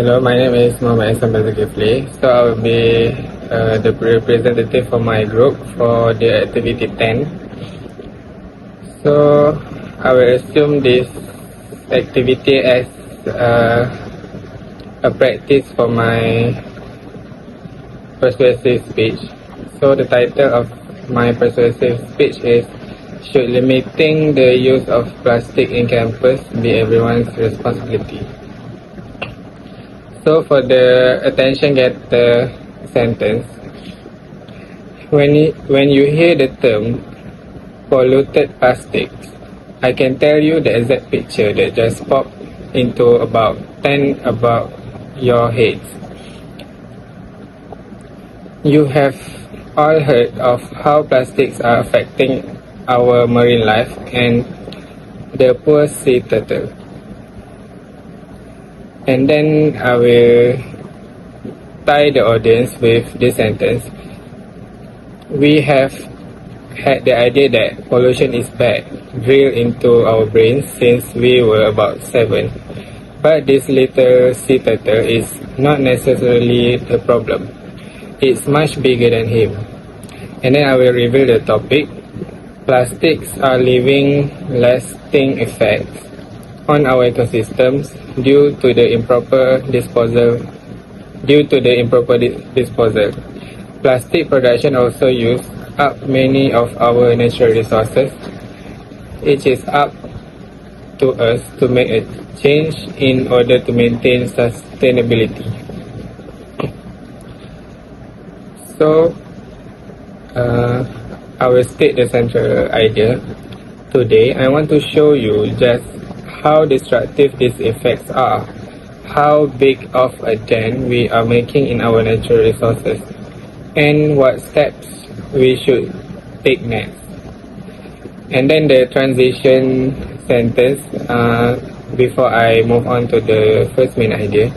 Hello, my name is Muhammad ZULKFLI. So I will be the representative for my group for the activity 10. So I will assume this activity as a practice for my persuasive speech. So the title of my persuasive speech is "Should limiting the use of plastic in campus be everyone's responsibility?" So for the attention getter sentence, when you hear the term polluted plastics, I can tell you the exact picture that just popped into about 10 about your heads. You have all heard of how plastics are affecting our marine life and the poor sea turtle. And then I will tie the audience with this sentence. We have had the idea that pollution is bad drilled into our brains since we were about 7. But this little sea turtle is not necessarily the problem. It's much bigger than him. And then I will reveal the topic. Plastics are leaving lasting effects on our ecosystems due to the improper disposal. Plastic production also uses up many of our natural resources. It is up to us to make a change in order to maintain sustainability. So, I will state the central idea. Today, I want to show you just how destructive these effects are, how big of a dent we are making in our natural resources, and what steps we should take next. And then the transition sentence, before I move on to the first main idea,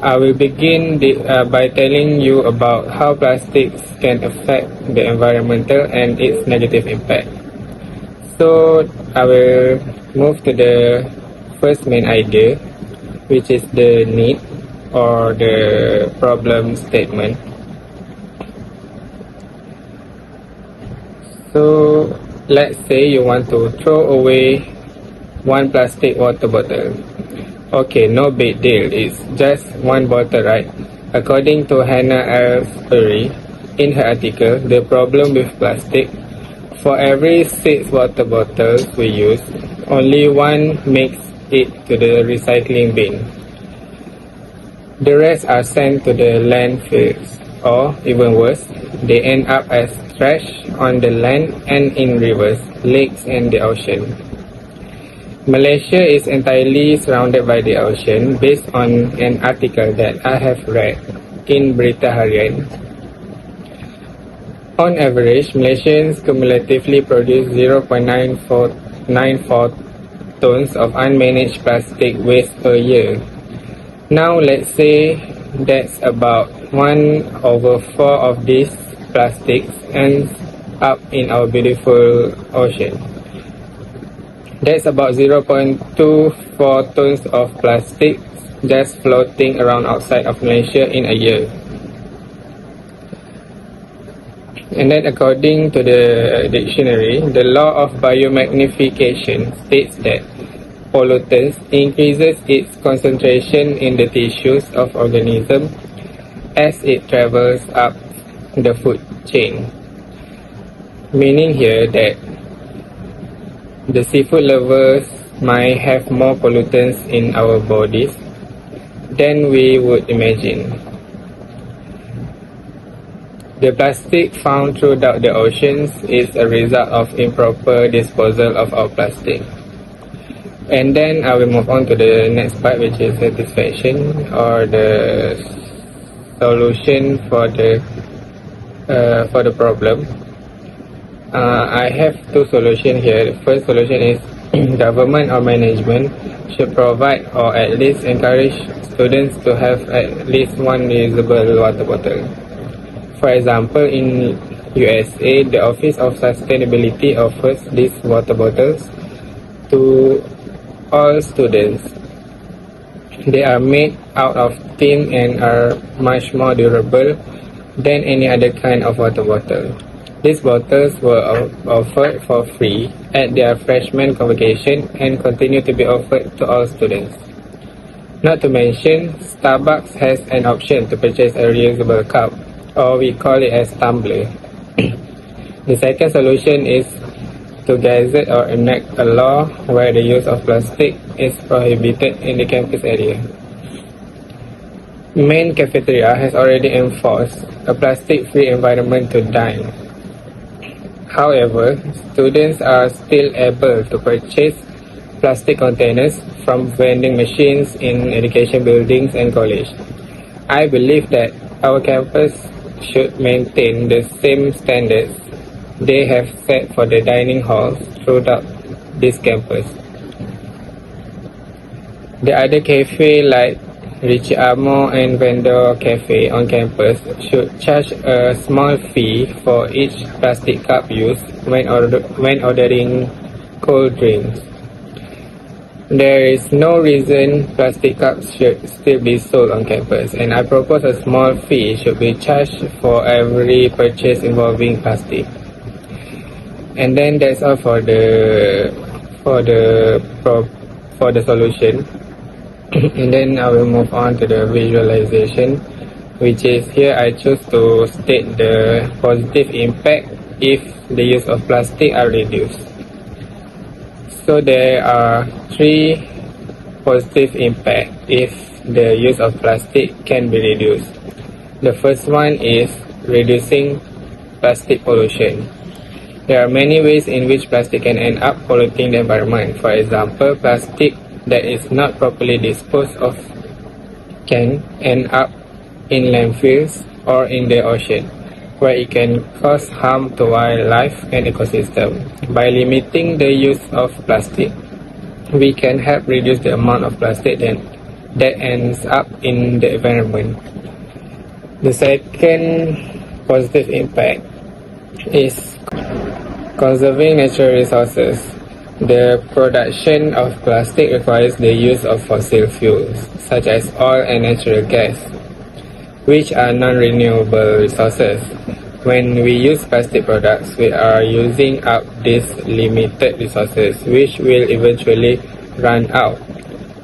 I will begin by telling you about how plastics can affect the environmental and its negative impact. So I will move to the first main idea, which is the need or the problem statement. So let's say you want to throw away one plastic water bottle. Okay, no big deal, it's just one bottle, right? According to Hannah Ellsbury in her article, the problem with plastic, for every 6 water bottles we use, only one makes it to the recycling bin. The rest are sent to the landfills, or even worse, they end up as trash on the land and in rivers, lakes and the ocean. Malaysia is entirely surrounded by the ocean based on an article that I have read in Berita Harian. On average, Malaysians cumulatively produce 0.94 tons of unmanaged plastic waste per year. Now let's say that's about 1/4 of these plastics ends up in our beautiful ocean. That's about 0.24 tons of plastic just floating around outside of Malaysia in a year. And then according to the dictionary, the law of biomagnification states that pollutants increases its concentration in the tissues of organism as it travels up the food chain. Meaning here that the seafood lovers might have more pollutants in our bodies than we would imagine. The plastic found throughout the oceans is a result of improper disposal of our plastic. And then I will move on to the next part, which is satisfaction or the solution for the problem. I have 2 solutions here. The first solution is government or management should provide or at least encourage students to have at least one reusable water bottle. For example, in USA, the Office of Sustainability offers these water bottles to all students. They are made out of tin and are much more durable than any other kind of water bottle. These bottles were offered for free at their freshman convocation and continue to be offered to all students. Not to mention, Starbucks has an option to purchase a reusable cup, or we call it as tumbler. The second solution is to gazette or enact a law where the use of plastic is prohibited in the campus area. Main cafeteria has already enforced a plastic-free environment to dine. However, students are still able to purchase plastic containers from vending machines in education buildings and college. I believe that our campus should maintain the same standards they have set for the dining halls throughout this campus. The other cafe like Richie Amo and Vendor Cafe on campus should charge a small fee for each plastic cup used when ordering cold drinks. There is no reason plastic cups should still be sold on campus, and I propose a small fee should be charged for every purchase involving plastic. And then that's all for the solution. And then I will move on to the visualization, which is here I choose to state the positive impact if the use of plastic are reduced. So there are 3 positive impacts if the use of plastic can be reduced. The first one is reducing plastic pollution. There are many ways in which plastic can end up polluting the environment. For example, plastic that is not properly disposed of can end up in landfills or in the ocean, where it can cause harm to wildlife and ecosystem. By limiting the use of plastic, we can help reduce the amount of plastic that ends up in the environment. The second positive impact is conserving natural resources. The production of plastic requires the use of fossil fuels, such as oil and natural gas, which are non-renewable resources. When we use plastic products, we are using up these limited resources, which will eventually run out.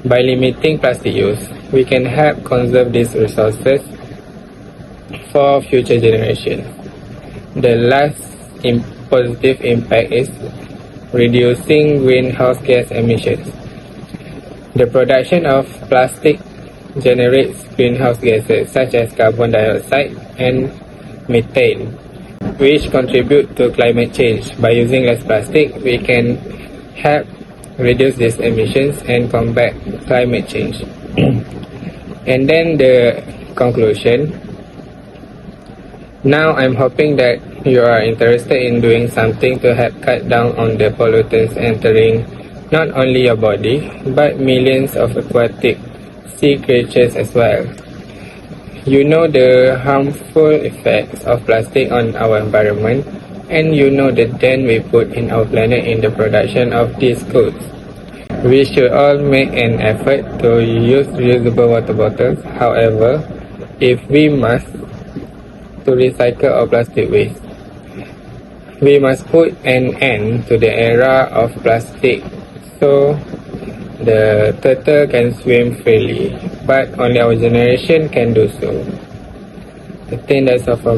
By limiting plastic use, we can help conserve these resources for future generations. The last positive impact is reducing greenhouse gas emissions. The production of plastic generates greenhouse gases such as carbon dioxide and methane, which contribute to climate change. By using less plastic, we can help reduce these emissions and combat climate change. And then the conclusion. Now I'm hoping that you are interested in doing something to help cut down on the pollutants entering not only your body, but millions of aquatic sea creatures as well. You know the harmful effects of plastic on our environment, and you know the dent we put in our planet in the production of these goods. We should all make an effort to use reusable water bottles. However, if we must to recycle our plastic waste, we must put an end to the era of plastic so the turtle can swim freely, but only our generation can do so. I think that's all from me.